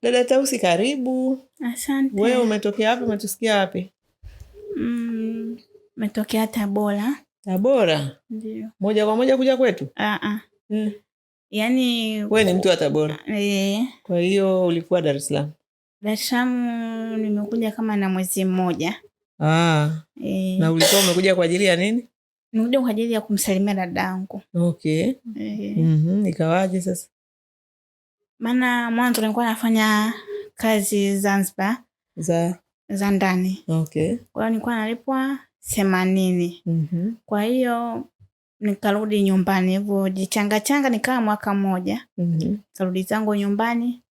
Dada Tausi, karibu. Asante. Wewe umetokea wapi? Umetusikia wapi? Umetokea Tabora. Tabora? Ndio. Moja kwa moja kuja kwetu? Yaani wewe ni mtu wa Tabora? Kwa hiyo ulikuwa Dar es Salaam? Dar es Salaam nimekuja kama na mwezi mmoja. Na ulikuwa umekuja kwa ajili ya nini? Nimekuja kwa ajili ya kumsalimia dadangu. Okay. Ikawaje sasa? Maana mwanzo nilikuwa nafanya kazi Zanzibar za ndani. Okay. Kwa hiyo nilikuwa nalipwa 80. Kwa hiyo nikarudi nyumbani hivyo jichanga nikaa mwaka mmoja. Karudi zangu nyumbani.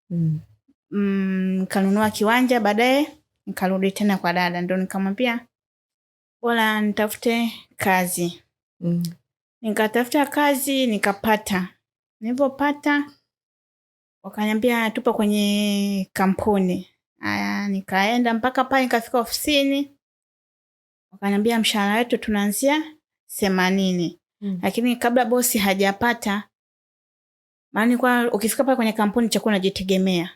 Nikanunua kiwanja, baadaye nikarudi tena kwa dada, ndio nikamwambia bora nitafute kazi. Nikatafuta kazi nikapata. Nilipopata wakaniambia tupo kwenye kampuni. Nikaenda mpaka pale nikafika ofisini. Wakaniambia mshahara wetu tunaanzia 80. Lakini kabla bosi hajapata, maana kwa ukifika pale kwenye kampuni chakula unajitegemea.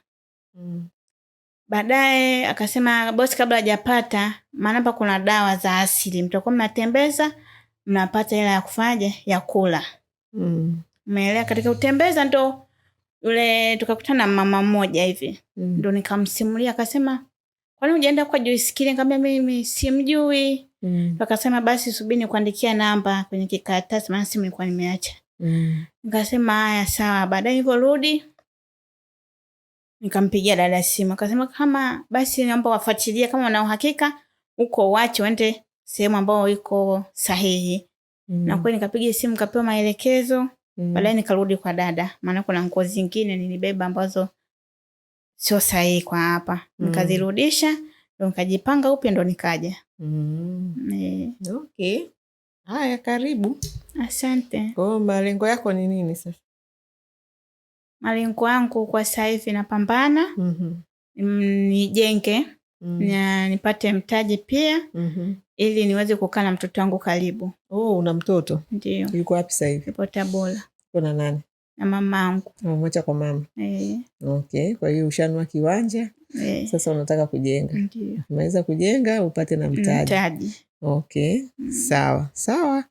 Baadaye akasema bosi kabla hajapata, maana hapa kuna dawa za asili, mtakuwa mnatembeza mnapata hela ya kufanya ya kula. Umeelewa? Katika utembeza ndo yule tukakutana na mama mmoja hivi. Ndo nikamsimulia, akasema kwani hujaenda kwa Joyce Kile? Nikamwambia mimi simjui. Akasema basi subiri nikuandikia namba kwenye kikaratasi, maana simu nilikuwa nimeacha. Nikasema haya sawa. Baadaye niliporudi nikampigia dada simu, akasema kama basi naomba wafuatilie kama wana uhakika uko wache uende sehemu ambayo iko sahihi. Na kweli nikapiga simu kapewa maelekezo. Baadaye nikarudi kwa dada, maana kuna nguo zingine nilibeba ambazo sio sahihi kwa hapa. Nikazirudisha, ndo nikajipanga upya, ndo nikaja. Okay. Haya, karibu. Asante. Kwa malengo yako ni nini sasa? Malengo yangu kwa sasa hivi napambana. Nijenge. Na nipate mtaji pia. Ili niweze kukaa na mtoto wangu karibu. Una mtoto? Ndio. Yuko wapi sasa hivi? Yupo Tabora. Yuko na nani? Na mamangu. Umemwacha kwa mama? Okay, kwa hiyo ushanua kiwanja. Sasa unataka kujenga. Ndio. Unaweza kujenga upate na mtaji. Okay. Sawa.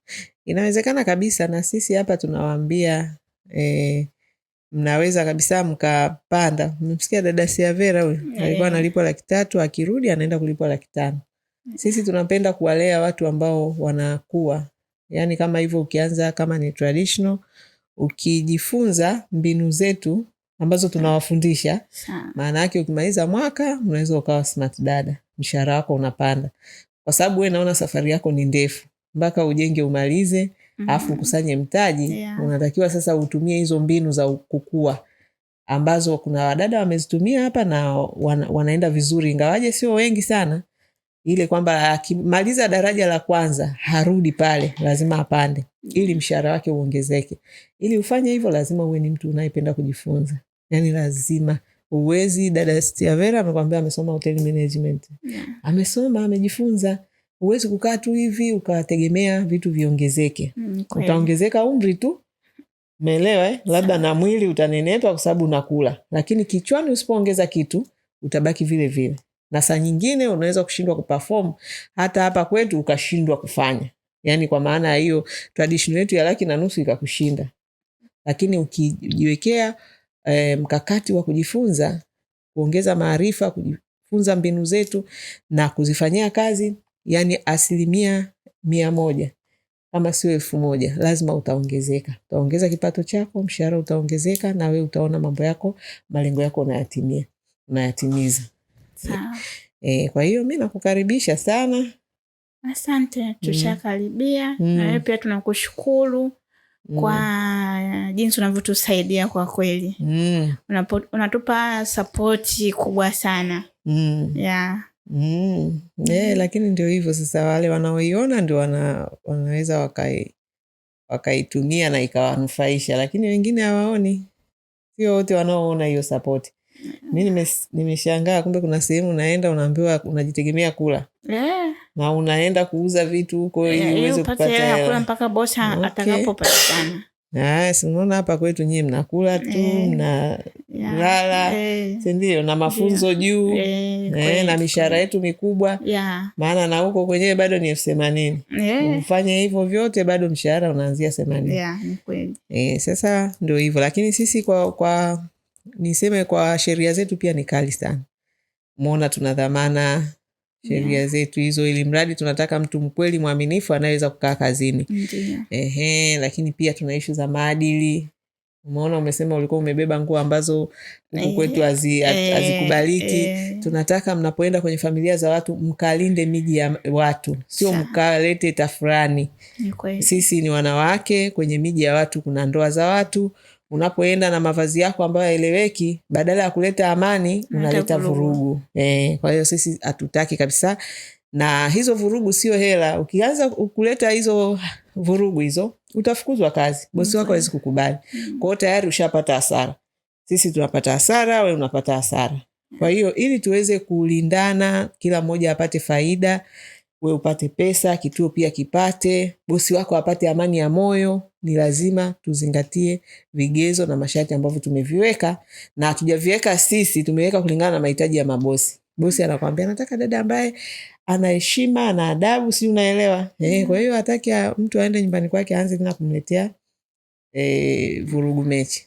Inawezekana kabisa, na sisi hapa tunawaambia mnaweza kabisa mkapanda. Mmesikia dada Siavera huyo? Alikuwa analipwa 300,000, akirudi anaenda kulipwa 500,000. Sisi tunapenda kuwalea watu ambao wanakuwa. Yaani kama hivyo, ukianza kama ni traditional, ukijifunza mbinu zetu ambazo tunawafundisha, maana yake ukimaliza mwaka unaweza ukawa smart dada, mshahara wako unapanda. Kwa sababu wewe naona safari yako ni ndefu mpaka ujenge umalize, afu ukusanye mtaji. Unatakiwa sasa utumie hizo mbinu za kukua ambazo kuna wadada wamezitumia hapa na wanaenda vizuri, ingawaje sio wengi sana. Ile kwamba akimaliza daraja la kwanza harudi pale, lazima apande ili mshahara wake uongezeke. Ili ufanye hivyo lazima uwe ni mtu unayependa kujifunza. Yaani lazima uwezi. Dada Stiavera amekwambia amesoma hotel management. Amesoma, amejifunza. Uwezi kukaa tu hivi ukategemea vitu viongezeke. Utaongezeka umri tu. Umeelewa? Labda na mwili utanenepa kwa sababu unakula. Lakini kichwani usipoongeza kitu utabaki vile vile. Na saa nyingine unaweza kushindwa kuperform, hata hapa kwetu ukashindwa kufanya. Yaani kwa maana hiyo traditional yetu ya 1,500,000 ikakushinda. Lakini ukijiwekea mkakati wa kujifunza, kuongeza maarifa, kujifunza mbinu zetu na kuzifanyia kazi, yani 100%, kama sio 1,000, lazima utaongezeka. Utaongeza kipato chako, mshahara utaongezeka, na wewe utaona mambo yako, malengo yako unayatimiza. Kwa hiyo mimi nakukaribisha sana. Asante, tushakaribia. Na wewe pia tunakushukuru kwa jinsi unavyotusaidia kwa kweli. Unatupa support kubwa sana. Lakini ndio hivyo sasa, wale wanaoiona ndio wanaweza wakaitumia na ikawanufaisha, lakini wengine hawaoni. Sio wote wanaoona hiyo support. Mimi nimeshangaa, kumbe kuna sehemu unaenda unaambiwa unajitegemea kula. Na unaenda kuuza vitu huko ili uweze kupata hela. Kula mpaka bosi atakapopatikana. Unaona hapa kwetu nyie mnakula tu mnalala, si ndio? Na mafunzo juu na mishahara yetu mikubwa, maana na huko kwenyewe bado ni 80,000. Ufanye hivyo vyote bado mshahara unaanzia 80. Sasa ndio hivyo, lakini sisi kwa niseme kwa sheria zetu pia ni kali sana. Umeona tuna dhamana sheria zetu hizo, ili mradi tunataka mtu mkweli mwaminifu anaweza kukaa kazini. Lakini pia tuna issue za maadili. Umeona, umesema ulikuwa umebeba nguo ambazo huku kwetu hazikubaliki. Tunataka mnapoenda kwenye familia za watu mkalinde miji ya watu, sio mkalete tafurani. Sisi ni wanawake, kwenye miji ya watu kuna ndoa za watu. Unapoenda na mavazi yako ambayo haeleweki, badala ya kuleta amani unaleta vurugu. Kwa hiyo sisi hatutaki kabisa, na hizo vurugu sio hela. Ukianza kuleta hizo vurugu hizo, utafukuzwa kazi. Bosi wako hawezi kukubali. Kwa hiyo tayari ushapata hasara. Sisi tunapata hasara, wewe unapata hasara. Kwa hiyo ili tuweze kulindana, kila mmoja apate faida, wewe upate pesa, kituo pia kipate, bosi wako apate amani ya moyo, ni lazima tuzingatie vigezo na masharti ambavyo tumeviweka, na hatujaviweka sisi, tumeweka kulingana na mahitaji ya mabosi. Bosi anakuambia nataka dada ambaye ana heshima, ana adabu, si unaelewa? Kwa hiyo hataki mtu aende nyumbani kwake aanze tena kumletea vurugu mechi.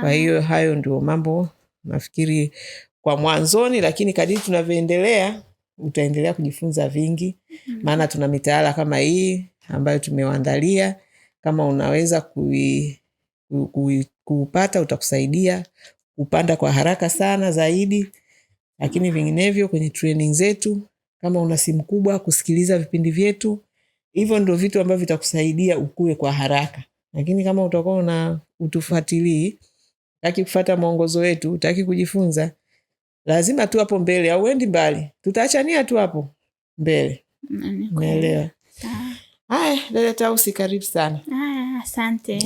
Kwa hiyo hayo ndio mambo nafikiri kwa mwanzoni, lakini kadiri tunavyoendelea utaendelea kujifunza vingi. Maana tuna mitaala kama hii ambayo tumewaandalia. Kama unaweza kuupata utakusaidia kupanda kwa haraka sana zaidi. Lakini vinginevyo kwenye training zetu, kama una simu kubwa, kusikiliza vipindi vyetu, hivyo ndio vitu ambavyo vitakusaidia ukue kwa haraka. Lakini kama utakuwa utufuatilii, hutaki kufuata mwongozo wetu, hutaki kujifunza, lazima tu hapo mbele au endi mbali, tutaachania tu hapo mbele. Umeelewa? Haya, dada Tausi, karibu sana. Asante.